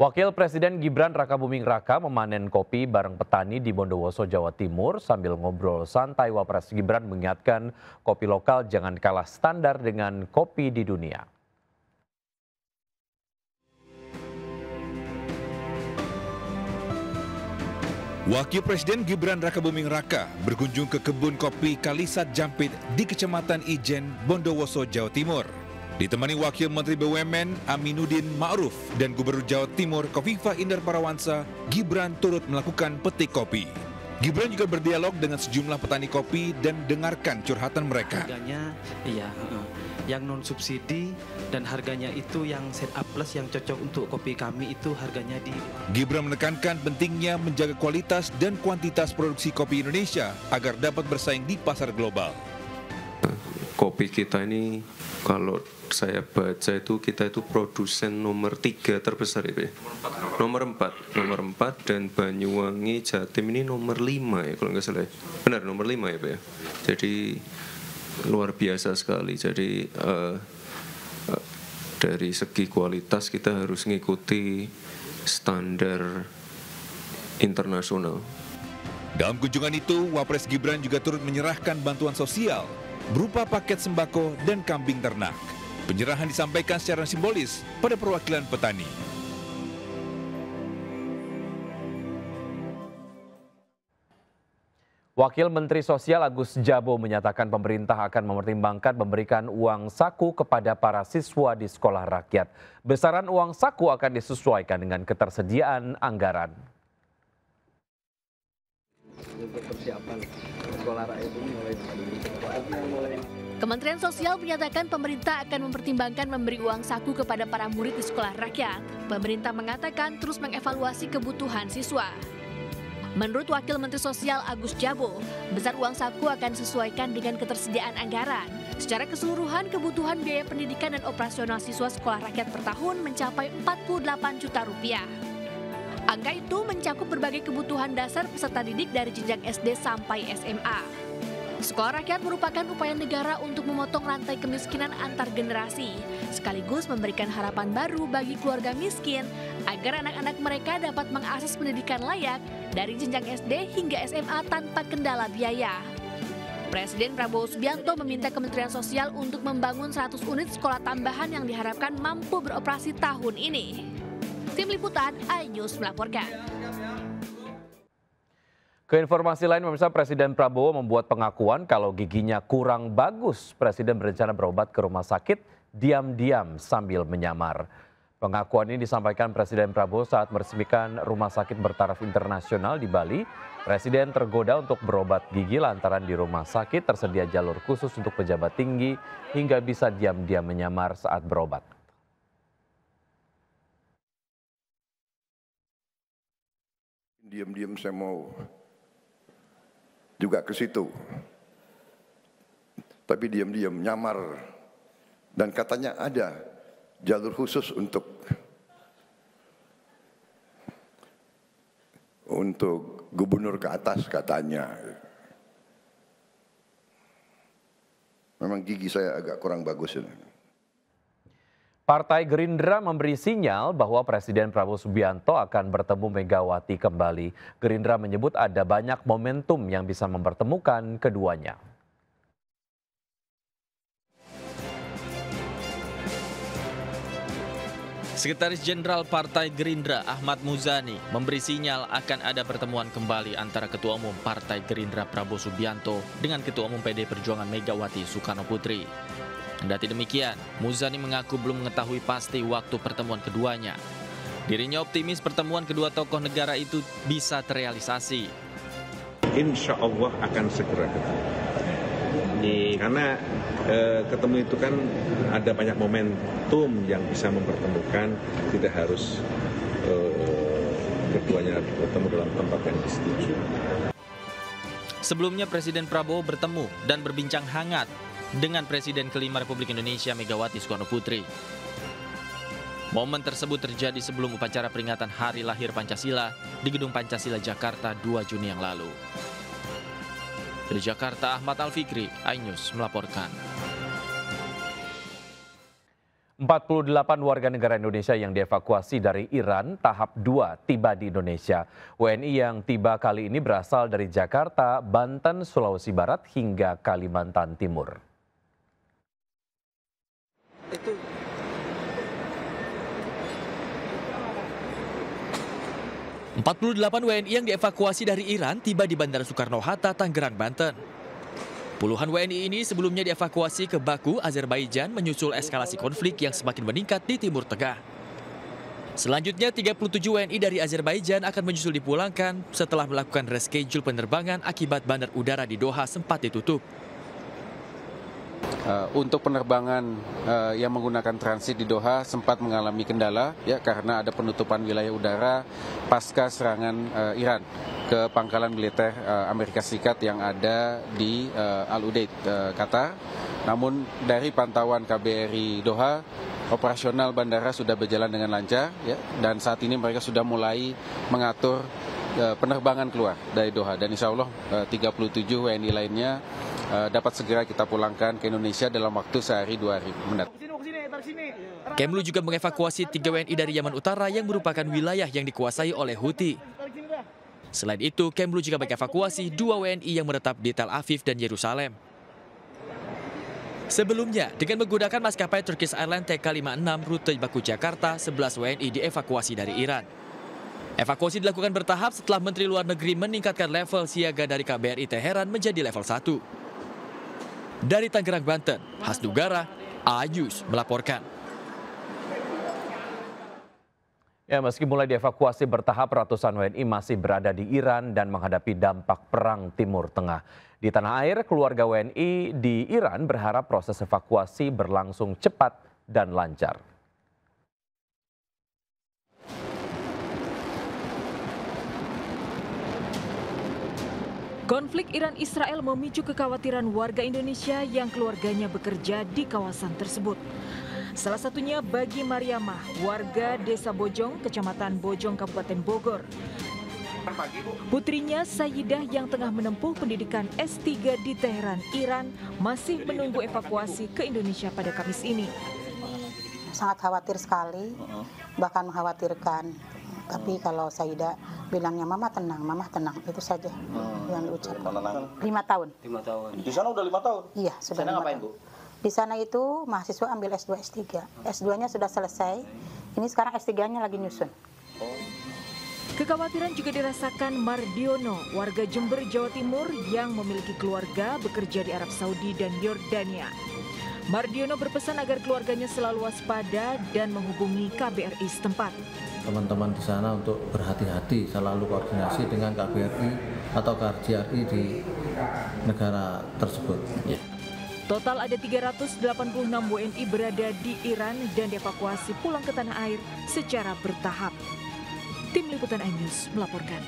Wakil Presiden Gibran Rakabuming Raka memanen kopi bareng petani di Bondowoso, Jawa Timur. Sambil ngobrol santai, Wapres Gibran mengingatkan kopi lokal jangan kalah standar dengan kopi di dunia. Wakil Presiden Gibran Rakabuming Raka berkunjung ke kebun kopi Kalisat Jampit di Kecamatan Ijen, Bondowoso, Jawa Timur. Ditemani Wakil Menteri BUMN Aminuddin Ma'ruf dan Gubernur Jawa Timur Khofifah Indar Parawansa, Gibran turut melakukan petik kopi. Gibran juga berdialog dengan sejumlah petani kopi dan dengarkan curhatan mereka. Harganya yang non subsidi dan harganya itu yang set A plus yang cocok untuk kopi kami itu harganya di. Gibran menekankan pentingnya menjaga kualitas dan kuantitas produksi kopi Indonesia agar dapat bersaing di pasar global. Kopi kita ini kalau saya baca itu kita itu produsen nomor 3 terbesar ya, nomor 4 dan Banyuwangi Jatim ini nomor 5 ya kalau nggak salah. Benar nomor 5 ya Pak ya. Jadi luar biasa sekali. Jadi dari segi kualitas kita harus mengikuti standar internasional. Dalam kunjungan itu, Wapres Gibran juga turut menyerahkan bantuan sosial berupa paket sembako dan kambing ternak. Penyerahan disampaikan secara simbolis pada perwakilan petani. Wakil Menteri Sosial Agus Jabo menyatakan pemerintah akan mempertimbangkan memberikan uang saku kepada para siswa di sekolah rakyat. Besaran uang saku akan disesuaikan dengan ketersediaan anggaran. Untuk persiapan sekolah rakyat ini mulai Kementerian Sosial menyatakan pemerintah akan mempertimbangkan memberi uang saku kepada para murid di sekolah rakyat. Pemerintah mengatakan terus mengevaluasi kebutuhan siswa. Menurut Wakil Menteri Sosial Agus Jabo, besar uang saku akan disesuaikan dengan ketersediaan anggaran. Secara keseluruhan, kebutuhan biaya pendidikan dan operasional siswa sekolah rakyat per tahun mencapai 48 juta rupiah. Angka itu mencakup berbagai kebutuhan dasar peserta didik dari jenjang SD sampai SMA. Sekolah rakyat merupakan upaya negara untuk memotong rantai kemiskinan antar generasi, sekaligus memberikan harapan baru bagi keluarga miskin agar anak-anak mereka dapat mengakses pendidikan layak dari jenjang SD hingga SMA tanpa kendala biaya. Presiden Prabowo Subianto meminta Kementerian Sosial untuk membangun 100 unit sekolah tambahan yang diharapkan mampu beroperasi tahun ini. Tim Liputan iNews melaporkan. Ke informasi lain, pemirsa, Presiden Prabowo membuat pengakuan kalau giginya kurang bagus. Presiden berencana berobat ke rumah sakit diam-diam sambil menyamar. Pengakuan ini disampaikan Presiden Prabowo saat meresmikan rumah sakit bertaraf internasional di Bali. Presiden tergoda untuk berobat gigi lantaran di rumah sakit tersedia jalur khusus untuk pejabat tinggi hingga bisa diam-diam menyamar saat berobat. Diam-diam saya mau juga ke situ, tapi diam-diam nyamar, dan katanya ada jalur khusus untuk gubernur ke atas katanya. Memang gigi saya agak kurang bagus ini. Partai Gerindra memberi sinyal bahwa Presiden Prabowo Subianto akan bertemu Megawati kembali. Gerindra menyebut ada banyak momentum yang bisa mempertemukan keduanya. Sekretaris Jenderal Partai Gerindra Ahmad Muzani memberi sinyal akan ada pertemuan kembali antara Ketua Umum Partai Gerindra Prabowo Subianto dengan Ketua Umum PD Perjuangan Megawati Soekarno Putri. Kendati demikian, Muzani mengaku belum mengetahui pasti waktu pertemuan keduanya. Dirinya optimis pertemuan kedua tokoh negara itu bisa terrealisasi. Insya Allah akan segera ketemu. Karena ketemu itu kan ada banyak momentum yang bisa mempertemukan, tidak harus keduanya bertemu dalam tempat yang disetujui. Sebelumnya Presiden Prabowo bertemu dan berbincang hangat dengan Presiden kelima Republik Indonesia Megawati Soekarno Putri. Momen tersebut terjadi sebelum upacara peringatan Hari Lahir Pancasila di Gedung Pancasila Jakarta 2 Juni yang lalu. Dari Jakarta, Ahmad Al-Fikri, iNews melaporkan. 48 warga negara Indonesia yang dievakuasi dari Iran tahap 2 tiba di Indonesia. WNI yang tiba kali ini berasal dari Jakarta, Banten, Sulawesi Barat hingga Kalimantan Timur. 48 WNI yang dievakuasi dari Iran tiba di Bandara Soekarno-Hatta, Tangerang, Banten. Puluhan WNI ini sebelumnya dievakuasi ke Baku, Azerbaijan menyusul eskalasi konflik yang semakin meningkat di Timur Tengah. Selanjutnya 37 WNI dari Azerbaijan akan menyusul dipulangkan setelah melakukan reschedule penerbangan akibat bandar udara di Doha sempat ditutup. Untuk penerbangan yang menggunakan transit di Doha sempat mengalami kendala ya karena ada penutupan wilayah udara pasca serangan Iran ke pangkalan militer Amerika Serikat yang ada di Al Udeid, Qatar. Namun dari pantauan KBRI Doha, operasional bandara sudah berjalan dengan lancar ya, dan saat ini mereka sudah mulai mengatur penerbangan keluar dari Doha, dan insya Allah 37 WNI lainnya dapat segera kita pulangkan ke Indonesia dalam waktu sehari 2 hari mendatang. Kemlu juga mengevakuasi 3 WNI dari Yaman Utara yang merupakan wilayah yang dikuasai oleh Houthi. Selain itu, Kemlu juga mengevakuasi 2 WNI yang menetap di Tel Aviv dan Yerusalem. Sebelumnya, dengan menggunakan maskapai Turkish Airlines TK56 rute Baku Jakarta, 11 WNI dievakuasi dari Iran. Evakuasi dilakukan bertahap setelah Menteri Luar Negeri meningkatkan level siaga dari KBRI Teheran menjadi level 1. Dari Tangerang, Banten, Hasnugara, Ayus melaporkan. Ya, meski mulai dievakuasi bertahap, ratusan WNI masih berada di Iran dan menghadapi dampak perang Timur Tengah. Di tanah air, keluarga WNI di Iran berharap proses evakuasi berlangsung cepat dan lancar. Konflik Iran-Israel memicu kekhawatiran warga Indonesia yang keluarganya bekerja di kawasan tersebut. Salah satunya bagi Mariamah, warga Desa Bojong, Kecamatan Bojong, Kabupaten Bogor. Putrinya Sayyidah yang tengah menempuh pendidikan S3 di Teheran, Iran, masih menunggu evakuasi ke Indonesia pada Kamis ini. Sangat khawatir sekali, bahkan mengkhawatirkan. Tapi kalau Sayyidah bilangnya mama tenang, itu saja yang diucapkan. 5 tahun. 5 tahun. Di sana udah 5 tahun? Iya, sudah. Di sana ngapain, Bu? Di sana itu mahasiswa ambil S2, S3. S2-nya sudah selesai, ini sekarang S3-nya lagi nyusun. Kekhawatiran juga dirasakan Mardiono, warga Jember, Jawa Timur yang memiliki keluarga bekerja di Arab Saudi dan Yordania. Mardiono berpesan agar keluarganya selalu waspada dan menghubungi KBRI setempat. Teman-teman di sana untuk berhati-hati, selalu koordinasi dengan KBRI atau KJRI di negara tersebut. Total ada 386 WNI berada di Iran dan dievakuasi pulang ke tanah air secara bertahap. Tim Liputan iNews melaporkan.